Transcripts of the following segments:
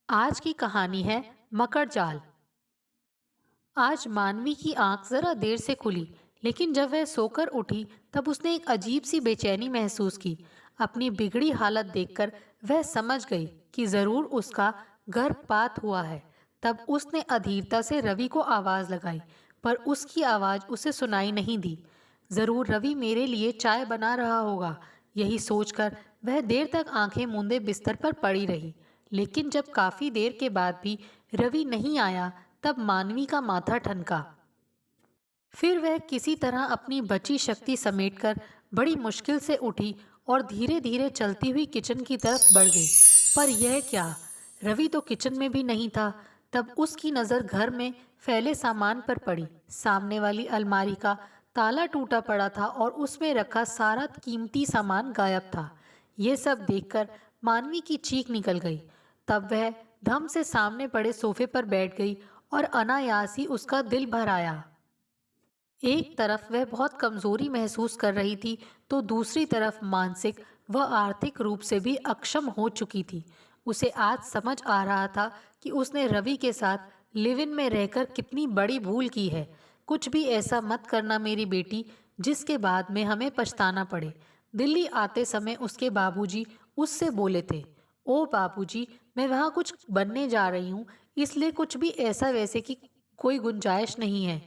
आज की कहानी है मकर जाल। आज मानवी की आंख जरा देर से खुली, लेकिन जब वह सोकर उठी तब उसने एक अजीब सी बेचैनी महसूस की। अपनी बिगड़ी हालत देखकर वह समझ गई कि जरूर उसका गर्भपात हुआ है। तब उसने अधीरता से रवि को आवाज लगाई, पर उसकी आवाज उसे सुनाई नहीं दी। जरूर रवि मेरे लिए चाय बना रहा होगा, यही सोचकर वह देर तक आंखें मूंदे बिस्तर पर पड़ी रही। लेकिन जब काफी देर के बाद भी रवि नहीं आया, तब मानवी का माथा ठनका। फिर वह किसी तरह अपनी बची शक्ति समेटकर बड़ी मुश्किल से उठी और धीरे धीरे चलती हुई किचन की तरफ बढ़ गई। पर यह क्या, रवि तो किचन में भी नहीं था। तब उसकी नज़र घर में फैले सामान पर पड़ी। सामने वाली अलमारी का ताला टूटा पड़ा था और उसमें रखा सारा कीमती सामान गायब था। ये सब देखकर मानवी की चीख निकल गई। तब वह धम से सामने पड़े सोफे पर बैठ गई और अनायास ही उसका दिल भर आया। एक तरफ वह बहुत कमजोरी महसूस कर रही थी, तो दूसरी तरफ मानसिक व आर्थिक रूप से भी अक्षम हो चुकी थी। उसे आज समझ आ रहा था कि उसने रवि के साथ लिव इन में रहकर कितनी बड़ी भूल की है। कुछ भी ऐसा मत करना मेरी बेटी, जिसके बाद में हमें पछताना पड़े। दिल्ली आते समय उसके बाबूजी उससे बोले थे, ओ बाबूजी, मैं वहाँ कुछ बनने जा रही हूँ, इसलिए कुछ भी ऐसा वैसे की कोई गुंजाइश नहीं है।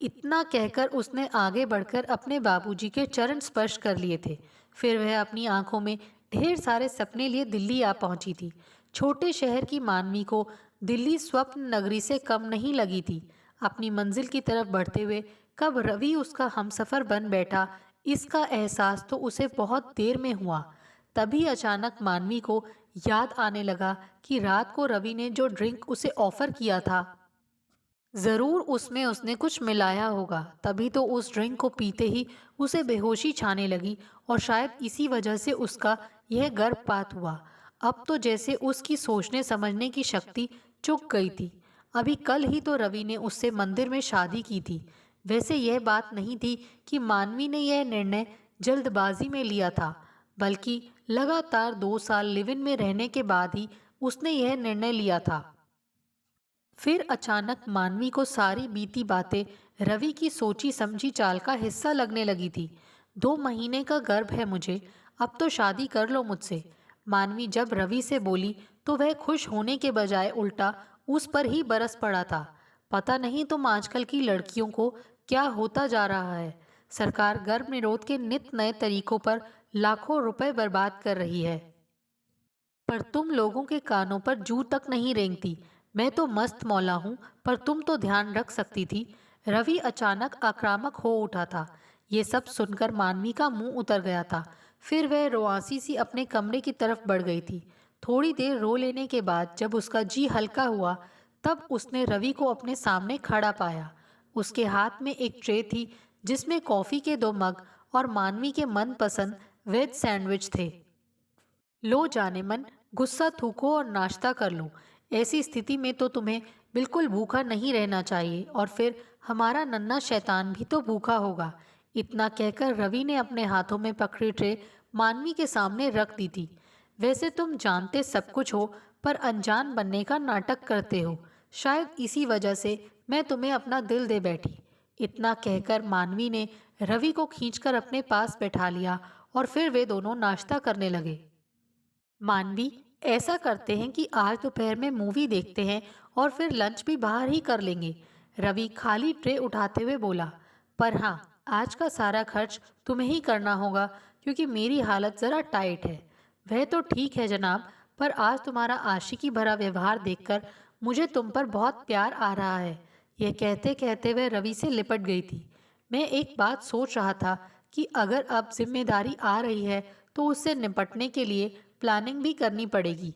इतना कहकर उसने आगे बढ़कर अपने बाबूजी के चरण स्पर्श कर लिए थे। फिर वह अपनी आंखों में ढेर सारे सपने लिए दिल्ली आ पहुंची थी। छोटे शहर की मानवी को दिल्ली स्वप्न नगरी से कम नहीं लगी थी। अपनी मंजिल की तरफ बढ़ते हुए कब रवि उसका हमसफर बन बैठा, इसका एहसास तो उसे बहुत देर में हुआ। तभी अचानक मानवी को याद आने लगा कि रात को रवि ने जो ड्रिंक उसे ऑफर किया था, जरूर उसमें उसने कुछ मिलाया होगा। तभी तो उस ड्रिंक को पीते ही उसे बेहोशी छाने लगी और शायद इसी वजह से उसका यह गर्भपात हुआ। अब तो जैसे उसकी सोचने समझने की शक्ति चुक गई थी। अभी कल ही तो रवि ने उससे मंदिर में शादी की थी। वैसे यह बात नहीं थी कि मानवी ने यह निर्णय जल्दबाजी में लिया था, बल्कि लगातार 2 साल लिव इन में रहने के बाद ही उसने यह निर्णय लिया था। फिर अचानक मानवी को सारी बीती बातें रवि की सोची समझी चाल का हिस्सा लगने लगी थी। 2 महीने का गर्भ है मुझे, अब तो शादी कर लो मुझसे। मानवी जब रवि से बोली तो वह खुश होने के बजाय उल्टा उस पर ही बरस पड़ा था। पता नहीं तुम आजकल की लड़कियों को क्या होता जा रहा है। सरकार गर्भ निरोध के नित नए तरीकों पर लाखों रुपए बर्बाद कर रही है, पर तुम लोगों के कानों पर जू तक नहीं रेंगती। मैं तो मस्त मौला हूँ, पर तुम तो ध्यान रख सकती थी। रवि अचानक आक्रामक हो उठा था। ये सब सुनकर मानवी का मुंह उतर गया था। फिर वह रुआसी सी अपने कमरे की तरफ बढ़ गई थी। थोड़ी देर रो लेने के बाद जब उसका जी हल्का हुआ, तब उसने रवि को अपने सामने खड़ा पाया। उसके हाथ में एक ट्रे थी, जिसमें कॉफी के 2 मग और मानवी के मनपसंद वेज सैंडविच थे। लो जाने मन, गुस्सा थूको और नाश्ता कर लो। ऐसी स्थिति में तो तुम्हें बिल्कुल भूखा नहीं रहना चाहिए, और फिर हमारा नन्हा शैतान भी तो भूखा होगा। इतना कहकर रवि ने अपने हाथों में पकड़ी ट्रे मानवी के सामने रख दी थी। वैसे तुम जानते सब कुछ हो, पर अनजान बनने का नाटक करते हो। शायद इसी वजह से मैं तुम्हें अपना दिल दे बैठी। इतना कहकर मानवी ने रवि को खींचकर अपने पास बैठा लिया और फिर वे दोनों नाश्ता करने लगे। मानवी, ऐसा करते हैं कि आज दोपहर में मूवी देखते हैं और फिर लंच भी बाहर ही कर लेंगे। रवि खाली ट्रे उठाते हुए बोला। पर हाँ, आज का सारा खर्च तुम्हें ही करना होगा, क्योंकि मेरी हालत ज़रा टाइट है। वह तो ठीक है जनाब, पर आज तुम्हारा आशिकी भरा व्यवहार देखकर मुझे तुम पर बहुत प्यार आ रहा है। यह कहते कहते वह रवि से लिपट गई थी। मैं एक बात सोच रहा था कि अगर अब जिम्मेदारी आ रही है, तो उससे निपटने के लिए प्लानिंग भी करनी पड़ेगी।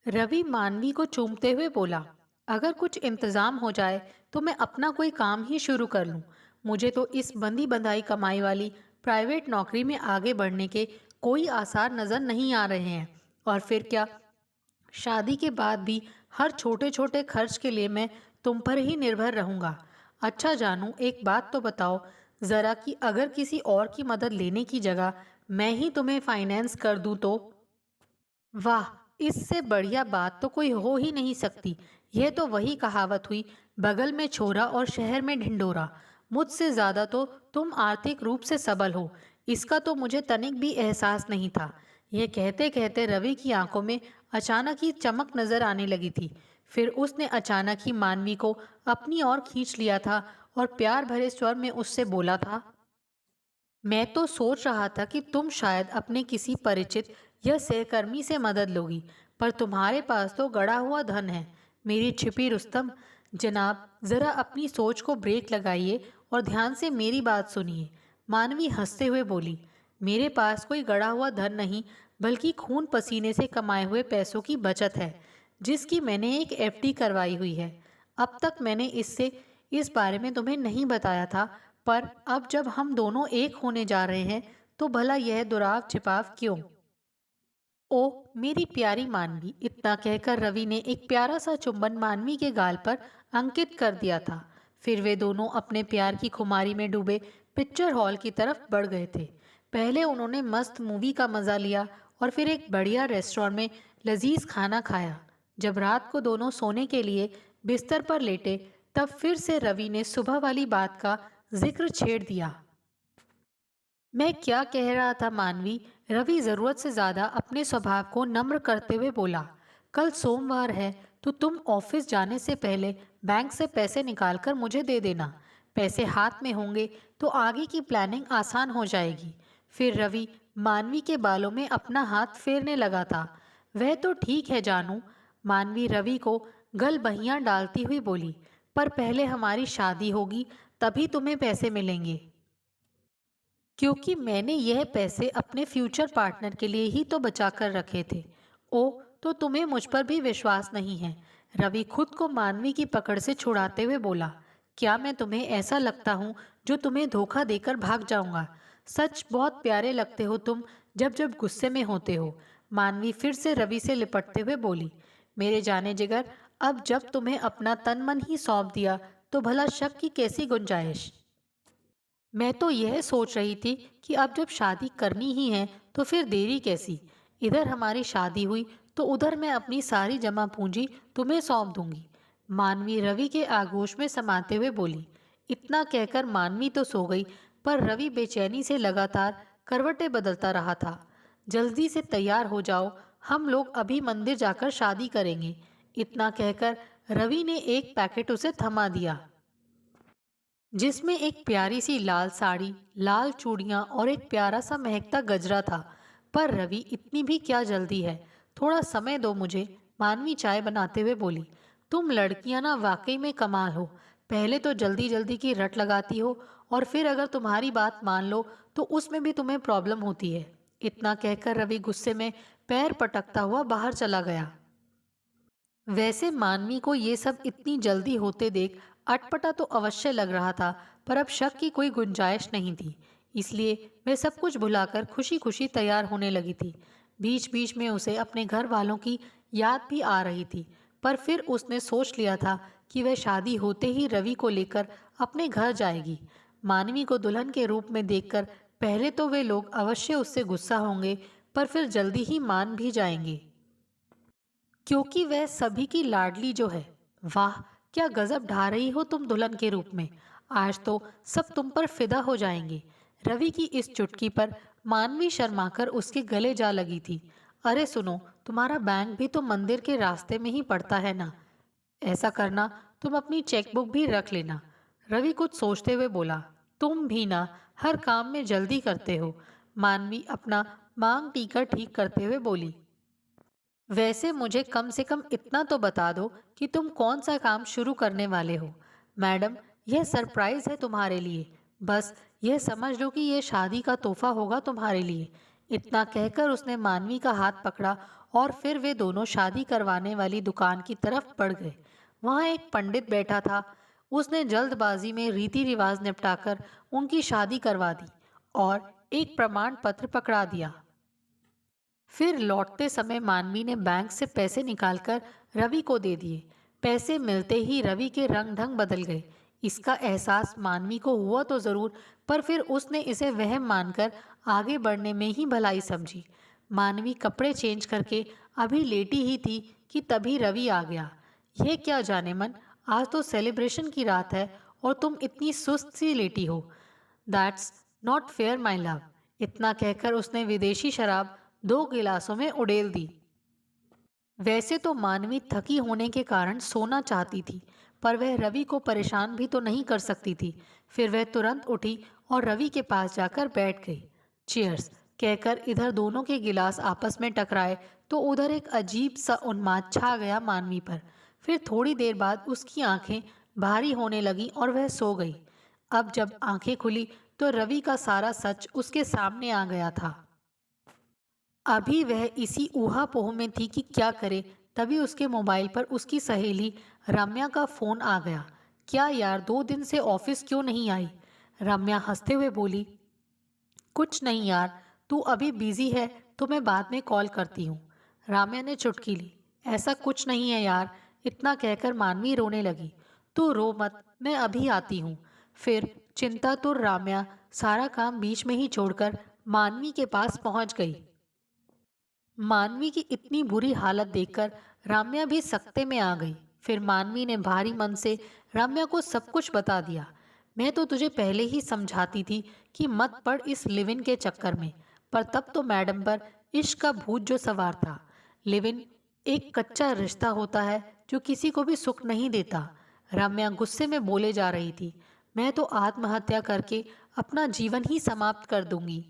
रवि मानवी को चूमते हुए बोला, अगर कुछ इंतजाम हो जाए तो मैं अपना कोई काम ही शुरू कर लूं। मुझे तो इस बंदी बंधाई कमाई वाली प्राइवेट नौकरी में आगे बढ़ने के कोई आसार नजर नहीं आ रहे हैं। और फिर क्या, शादी के बाद भी हर छोटे छोटे खर्च के लिए मैं तुम पर ही निर्भर रहूंगा। अच्छा जानू, एक बात तो बताओ जरा, कि अगर किसी और की मदद लेने की जगह मैं ही तुम्हें फाइनेंस कर दूं तो? वाह, इससे बढ़िया बात तो कोई हो ही नहीं सकती। यह तो वही कहावत हुई, बगल में छोरा और शहर में ढिंडोरा। मुझसे ज्यादा तो तुम आर्थिक रूप से सबल हो, इसका तो मुझे तनिक भी एहसास नहीं था। यह कहते कहते रवि की आंखों में अचानक ही चमक नजर आने लगी थी। फिर उसने अचानक ही मानवी को अपनी ओर खींच लिया था और प्यार भरे स्वर में उससे बोला था, मैं तो सोच रहा था कि तुम शायद अपने किसी परिचित या सहकर्मी से मदद लोगी, पर तुम्हारे पास तो गड़ा हुआ धन है। मेरी छिपी रुस्तम, जनाब जरा अपनी सोच को ब्रेक लगाइए और ध्यान से मेरी बात सुनिए। मानवी हंसते हुए बोली, मेरे पास कोई गड़ा हुआ धन नहीं, बल्कि खून पसीने से कमाए हुए पैसों की बचत है, जिसकी मैंने एक एफडी करवाई हुई है। अब तक मैंने इस बारे में तुम्हें नहीं बताया था, पर अब जब हम दोनों एक होने जा रहे हैं तो भला यह दुराव छिपाव क्यों? ओ मेरी प्यारी मानवी, इतना कहकर रवि ने एक प्यारा सा चुंबन मानवी के गाल पर अंकित कर दिया था। फिर वे दोनों अपने प्यार की खुमारी में डूबे पिक्चर हॉल की तरफ बढ़ गए थे। पहले उन्होंने मस्त मूवी का मजा लिया और फिर एक बढ़िया रेस्टोरेंट में लजीज खाना खाया। जब रात को दोनों सोने के लिए बिस्तर पर लेटे, तब फिर से रवि ने सुबह वाली बात का जिक्र छेड़ दिया। मैं क्या कह रहा था मानवी? रवि जरूरत से ज्यादा अपने स्वभाव को नम्र करते हुए बोला, कल सोमवार है, तो तुम ऑफिस जाने से पहले बैंक से पैसे निकालकर मुझे दे देना। पैसे हाथ में होंगे तो आगे की प्लानिंग आसान हो जाएगी। फिर रवि मानवी के बालों में अपना हाथ फेरने लगा था। वह तो ठीक है जानू, मानवी रवि को गलबहियां डालती हुई बोली, पर पहले हमारी शादी होगी, तभी तुम्हें पैसे मिलेंगे। क्योंकि मैंने यह पैसे अपने फ्यूचर पार्टनर के लिए ही तो बचा कर रखे थे। ओ, तो तुम्हें मुझ पर भी विश्वास नहीं है? रवि खुद को मानवी की पकड़ से छुड़ाते हुए बोला, क्या मैं तुम्हें ऐसा लगता हूँ जो तुम्हें धोखा देकर भाग जाऊंगा? सच बहुत प्यारे लगते हो तुम, जब जब गुस्से में होते हो। मानवी फिर से रवि से लिपटते हुए बोली, मेरे जाने जिगर, अब जब तुम्हें अपना तन मन ही सौंप दिया तो भला शक की कैसी गुंजाइश? मैं तो यह सोच रही थी कि अब जब शादी करनी ही है तो फिर देरी कैसी? इधर हमारी शादी हुई तो उधर मैं अपनी सारी जमा पूंजी तुम्हें सौंप दूंगी। मानवी रवि के आगोश में समाते हुए बोली। इतना कहकर मानवी तो सो गई, पर रवि बेचैनी से लगातार करवटें बदलता रहा था। जल्दी से तैयार हो जाओ, हम लोग अभी मंदिर जाकर शादी करेंगे। इतना कहकर रवि ने एक पैकेट उसे थमा दिया, जिसमें एक प्यारी सी लाल साड़ी, लाल चूड़ियां और एक प्यारा सा महकता गजरा था। पर रवि, इतनी भी क्या जल्दी है, थोड़ा समय दो मुझे। मानवी चाय बनाते हुए बोली, तुम लड़कियां ना वाकई में कमाल हो। पहले तो जल्दी जल्दी की रट लगाती हो, और फिर अगर तुम्हारी बात मान लो तो उसमें भी तुम्हें प्रॉब्लम होती है। इतना कहकर रवि गुस्से में पैर पटकता हुआ बाहर चला गया। वैसे मानवी को ये सब इतनी जल्दी होते देख अटपटा तो अवश्य लग रहा था, पर अब शक की कोई गुंजाइश नहीं थी। इसलिए वह सब कुछ भुलाकर खुशी खुशी तैयार होने लगी थी। बीच बीच में उसे अपने घर वालों की याद भी आ रही थी, पर फिर उसने सोच लिया था कि वह शादी होते ही रवि को लेकर अपने घर जाएगी। मानवी को दुल्हन के रूप में देखकर पहले तो वे लोग अवश्य उससे गुस्सा होंगे, पर फिर जल्दी ही मान भी जाएंगे, क्योंकि वह सभी की लाडली जो है। वाह, क्या गजब ढा रही हो तुम दुल्हन के रूप में। आज तो सब तुम पर फिदा हो जाएंगे। रवि की इस चुटकी पर मानवी शर्माकर उसके गले जा लगी थी। अरे सुनो, तुम्हारा बैंक भी तो मंदिर के रास्ते में ही पड़ता है ना। ऐसा करना, तुम अपनी चेकबुक भी रख लेना। रवि कुछ सोचते हुए बोला, तुम भी ना हर काम में जल्दी करते हो। मानवी अपना मांग टीका ठीक करते हुए बोली, वैसे मुझे कम से कम इतना तो बता दो कि तुम कौन सा काम शुरू करने वाले हो। मैडम, यह सरप्राइज है तुम्हारे लिए। बस यह समझ लो कि यह शादी का तोहफा होगा तुम्हारे लिए। इतना कहकर उसने मानवी का हाथ पकड़ा और फिर वे दोनों शादी करवाने वाली दुकान की तरफ बढ़ गए। वहाँ एक पंडित बैठा था। उसने जल्दबाजी में रीति रिवाज निपटाकर उनकी शादी करवा दी और एक प्रमाण पत्र पकड़ा दिया। फिर लौटते समय मानवी ने बैंक से पैसे निकालकर रवि को दे दिए। पैसे मिलते ही रवि के रंग ढंग बदल गए। इसका एहसास मानवी को हुआ तो जरूर, पर फिर उसने इसे वहम मानकर आगे बढ़ने में ही भलाई समझी। मानवी कपड़े चेंज करके अभी लेटी ही थी कि तभी रवि आ गया। यह क्या जाने मन, आज तो सेलिब्रेशन की रात है और तुम इतनी सुस्त सी लेटी हो। That's not fair my love. इतना कहकर उसने विदेशी शराब 2 गिलासों में उड़ेल दी। वैसे तो मानवी थकी होने के कारण सोना चाहती थी, पर वह रवि को परेशान भी तो नहीं कर सकती थी। फिर वह तुरंत उठी और रवि के पास जाकर बैठ गई। चीयर्स कहकर इधर दोनों के गिलास आपस में टकराए तो उधर एक अजीब सा उन्माद छा गया मानवी पर। फिर थोड़ी देर बाद उसकी आंखें भारी होने लगीं और वह सो गई। अब जब आंखें खुली तो रवि का सारा सच उसके सामने आ गया था। अभी वह इसी ऊहापोह में थी कि क्या करे, तभी उसके मोबाइल पर उसकी सहेली रम्या का फोन आ गया। क्या यार, 2 दिन से ऑफिस क्यों नहीं आई? रम्या हंसते हुए बोली, कुछ नहीं यार, तू अभी बिजी है तो मैं बाद में कॉल करती हूँ। राम्या ने चुटकी ली, ऐसा कुछ नहीं है यार। इतना कहकर मानवी रोने लगी। तू रो मत, मैं अभी आती हूँ। फिर चिंतातुर राम्या सारा काम बीच में ही छोड़कर मानवी के पास पहुंच गई। मानवी की इतनी बुरी हालत देखकर राम्या भी सकते में आ गई। फिर मानवी ने भारी मन से राम्या को सब कुछ बता दिया। मैं तो तुझे पहले ही समझाती थी कि मत पड़ इस लिव इन के चक्कर में, पर तब तो मैडम पर इश्क का भूत जो सवार था। लिव इन एक कच्चा रिश्ता होता है जो किसी को भी सुख नहीं देता। रम्या गुस्से में बोले जा रही थी, मैं तो आत्महत्या करके अपना जीवन ही समाप्त कर दूंगी।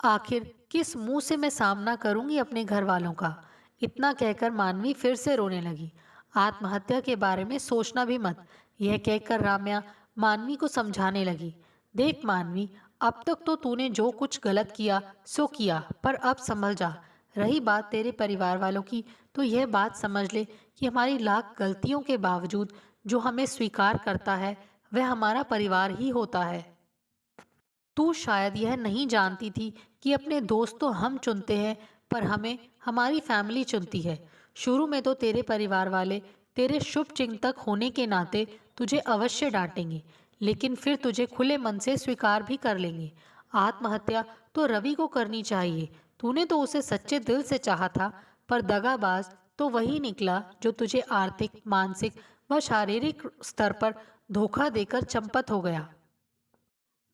आखिर किस मुंह से मैं सामना करूंगी अपने घर वालों का? इतना कहकर मानवी फिर से रोने लगी। आत्महत्या के बारे में सोचना भी मत, यह कहकर राम्या मानवी को समझाने लगी। देख मानवी, अब तक तो तूने जो कुछ गलत किया सो किया, पर अब संभल जा। रही बात तेरे परिवार वालों की, तो यह बात समझ ले कि हमारी लाख गलतियों के बावजूद जो हमें स्वीकार करता है वह हमारा परिवार ही होता है। तू शायद यह नहीं जानती थी कि अपने दोस्त तो हम चुनते हैं, पर हमें हमारी फैमिली चुनती है। शुरू में तो तेरे परिवार वाले तेरे शुभ चिंतक होने के नाते तुझे अवश्य डांटेंगे, लेकिन फिर तुझे खुले मन से स्वीकार भी कर लेंगे। आत्महत्या तो रवि को करनी चाहिए। तूने तो उसे सच्चे दिल से चाहा था, पर दगाबाज तो वही निकला जो तुझे आर्थिक, मानसिक व शारीरिक स्तर पर धोखा देकर चंपत हो गया।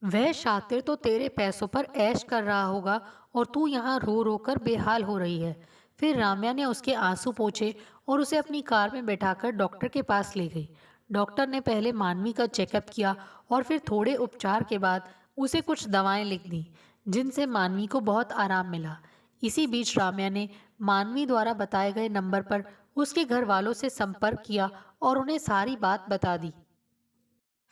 वह शातिर तो तेरे पैसों पर ऐश कर रहा होगा और तू यहाँ रो रो कर बेहाल हो रही है। फिर राम्या ने उसके आंसू पोंछे और उसे अपनी कार में बैठाकर डॉक्टर के पास ले गई। डॉक्टर ने पहले मानवी का चेकअप किया और फिर थोड़े उपचार के बाद उसे कुछ दवाएं लिख दी, जिनसे मानवी को बहुत आराम मिला। इसी बीच राम्या ने मानवी द्वारा बताए गए नंबर पर उसके घर वालों से संपर्क किया और उन्हें सारी बात बता दी।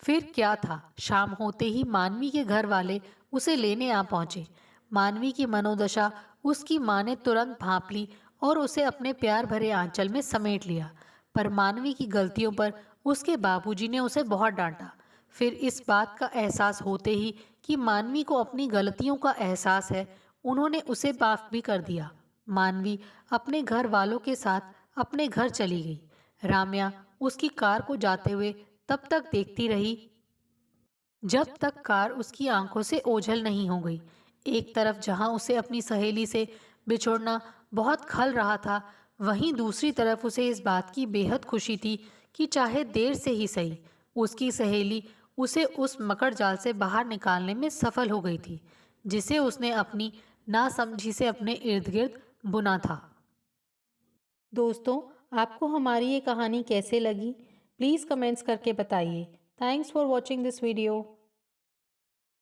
फिर क्या था, शाम होते ही मानवी के घर वाले उसे लेने आ पहुंचे। मानवी की मनोदशा उसकी माँ ने तुरंत भांप ली और उसे अपने प्यार भरे आंचल में समेट लिया। पर मानवी की गलतियों पर उसके बाबूजी ने उसे बहुत डांटा। फिर इस बात का एहसास होते ही कि मानवी को अपनी गलतियों का एहसास है, उन्होंने उसे माफ भी कर दिया। मानवी अपने घर वालों के साथ अपने घर चली गई। राम्या उसकी कार को जाते हुए तब तक देखती रही जब तक कार उसकी आंखों से ओझल नहीं हो गई। एक तरफ जहां उसे अपनी सहेली से बिछुड़ना बहुत खल रहा था, वहीं दूसरी तरफ उसे इस बात की बेहद खुशी थी कि चाहे देर से ही सही, उसकी सहेली उसे उस मकड़ जाल से बाहर निकालने में सफल हो गई थी, जिसे उसने अपनी नासमझी से अपने इर्द गिर्द बुना था। दोस्तों, आपको हमारी ये कहानी कैसे लगी? प्लीज़ कमेंट्स करके बताइए। Thanks for watching this video.